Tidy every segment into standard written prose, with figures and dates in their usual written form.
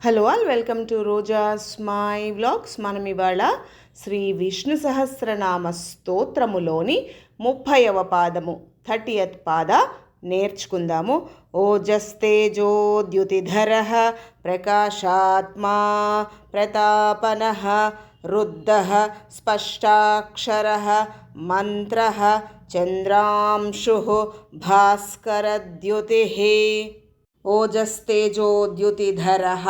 Hello all, welcome to Roja's my vlogs. మనం ఇవాళ శ్రీ విష్ణు సహస్రనామ స్తోత్రములోని 30వ పాదము 30th పాద నేర్చుకుందాము. ఓజస్తేజోద్యుతిధరః ప్రకాశాత్మా ప్రతాపనః రుద్ధః స్పష్టాక్షరః మంత్రః చంద్రాంశుః భాస్కరద్యుతిః. ఓజస్తేజోద్యుతిధరః.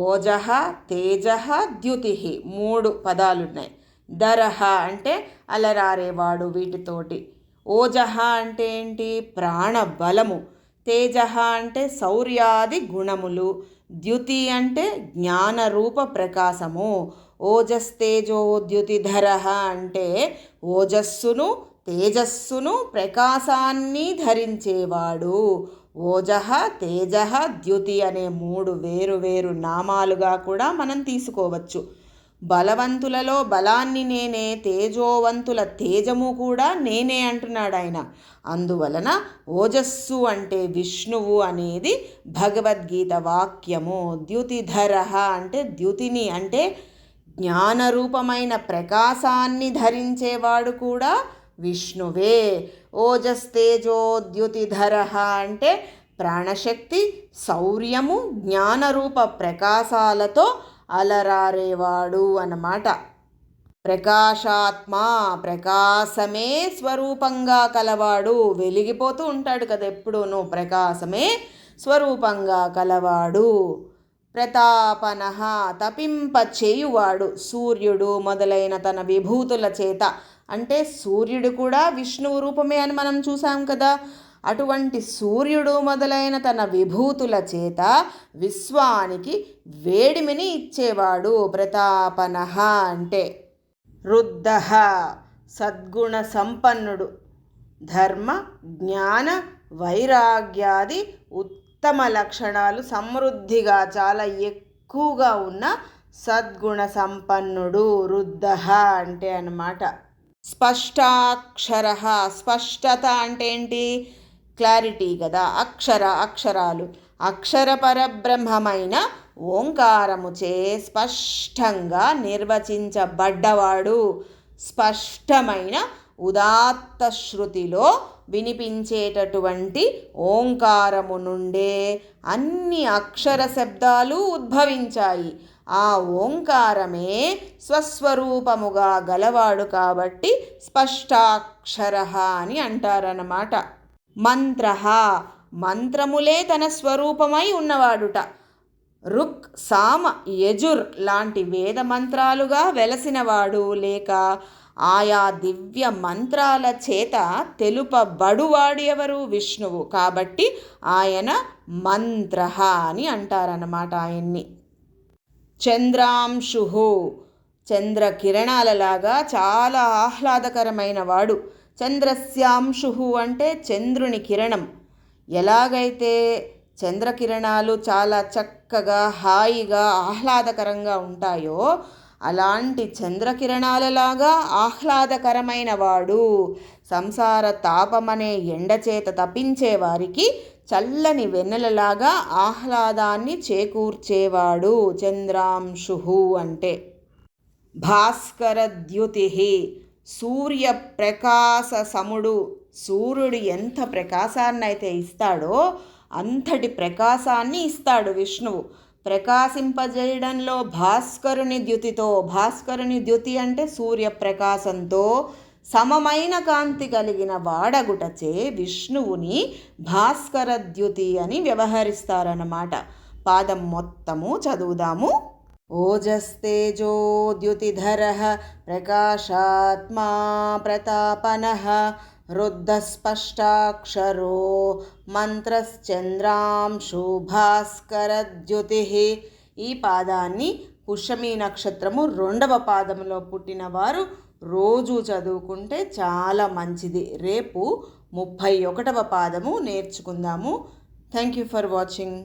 ఓజః, తేజః, ద్యుతిః 3 పదాలున్నాయి. ధరః అంటే అలరారేవాడు. వీటితోటి ఓజః అంటే ఏంటి? ప్రాణబలము. తేజః అంటే శౌర్యాది గుణములు. ద్యుతి అంటే జ్ఞానరూప ప్రకాశము. ఓజస్తేజోద్యుతిధరః అంటే ఓజస్సును తేజస్సును ప్రకాశాన్ని ధరించేవాడు. ఓజః, తేజః, ద్యుతి అనే 3 వేరు నామాలుగా కూడా మనం తీసుకోవచ్చు. బలవంతులలో బలాన్ని నేనే, తేజోవంతుల తేజము కూడా నేనే అంటున్నాడు ఆయన. అందువలన ఓజస్సు అంటే విష్ణువు అనేది భగవద్గీత వాక్యము. ద్యుతిధరః అంటే ద్యుతిని అంటే జ్ఞానరూపమైన ప్రకాశాన్ని ధరించేవాడు కూడా విష్ణువే. ఓజస్తేజోద్యుతిధరః అంటే ప్రాణశక్తి, శౌర్యము, జ్ఞానరూప ప్రకాశాలతో అలరారేవాడు అన్నమాట. ప్రకాశాత్మ, ప్రకాశమే స్వరూపంగా కలవాడు. వెలిగిపోతూ ఉంటాడు కదా ఎప్పుడూనూ. ప్రకాశమే స్వరూపంగా కలవాడు. ప్రతాపనః తపింపచేయువాడు. సూర్యుడు మొదలైన తన విభూతుల చేత, అంటే సూర్యుడు కూడా విష్ణువు రూపమే అని మనం చూసాం కదా. అటువంటి సూర్యుడు మొదలైన తన విభూతుల చేత విశ్వానికి వేడిమిని ఇచ్చేవాడు. ప్రతాపనః అంటే రుద్ధః సద్గుణ సంపన్నుడు. ధర్మ, జ్ఞాన, వైరాగ్యాది ఉత్తమ లక్షణాలు సమృద్ధిగా చాలా ఎక్కువగా ఉన్న సద్గుణ సంపన్నుడు రుద్ధః అంటే అన్నమాట. స్పష్టాక్షరః. స్పష్టత అంటే ఏంటి? క్లారిటీ కదా. అక్షరాలు. అక్షర పరబ్రహ్మమైన ఓంకారముచే స్పష్టంగా నిర్వచించబడ్డవాడు. స్పష్టమైన ఉదాత్త శృతిలో వినిపించేటటువంటి ఓంకారము నుండే అన్ని అక్షర శబ్దాలు ఉద్భవించాయి. ఆ ఓంకారమే స్వస్వరూపముగా గలవాడు కాబట్టి స్పష్టాక్షరః అని అంటారన్నమాట. మంత్రః మంత్రములే తన స్వరూపమై ఉన్నవాడుట. రుక్, సామ, యజుర్ లాంటి వేద మంత్రాలుగా వెలసినవాడు, లేక ఆయా దివ్య మంత్రాల చేత తెలుపబడువాడు ఎవరు? విష్ణువు. కాబట్టి ఆయన మంత్రః అని అంటారన్నమాట ఆయన్ని. చంద్రాంశుః చంద్రకిరణాలలాగా చాలా ఆహ్లాదకరమైన వాడు. చంద్రస్యాంశుః అంటే చంద్రుని కిరణం. ఎలాగైతే చంద్రకిరణాలు చాలా చక్కగా, హాయిగా, ఆహ్లాదకరంగా ఉంటాయో అలాంటి చంద్రకిరణాలలాగా ఆహ్లాదకరమైన వాడు. సంసార తాపమనే ఎండచేత తపించేవారికి చల్లని వెన్నెలలాగా ఆహ్లాదాన్ని చేకూర్చేవాడు చంద్రాంశుః అంటే. భాస్కరద్యుతిః సూర్యప్రకాశ సముడు. సూర్యుడు ఎంత ప్రకాశాన్నైతే ఇస్తాడో అంతటి ప్రకాశాన్ని ఇస్తాడు విష్ణువు. ప్రకాశింపజేయడంలో భాస్కరుని ద్యుతితో, భాస్కరుని ద్యుతి అంటే సూర్యప్రకాశంతో సమమైన కాంతి కలిగిన వాడగుటచే విష్ణువుని భాస్కర ద్యుతి అని వ్యవహరిస్తారన్నమాట. పాదం మొత్తము చదువుదాము. ఓజస్తేజోద్యుతిధరః ప్రకాశాత్మా ప్రతాపనః రుద్ధః స్పష్టాక్షరో మంత్రశ్చంద్రాంశు భాస్కరద్యుతిః. ఈ పాదాన్ని పుష్యమి నక్షత్రము 2వ పాదంలో పుట్టిన వారు రోజు చదువుకుంటే చాలా మంచిది. రేపు 31వ పాదము నేర్చుకుందాము. Thank you for watching.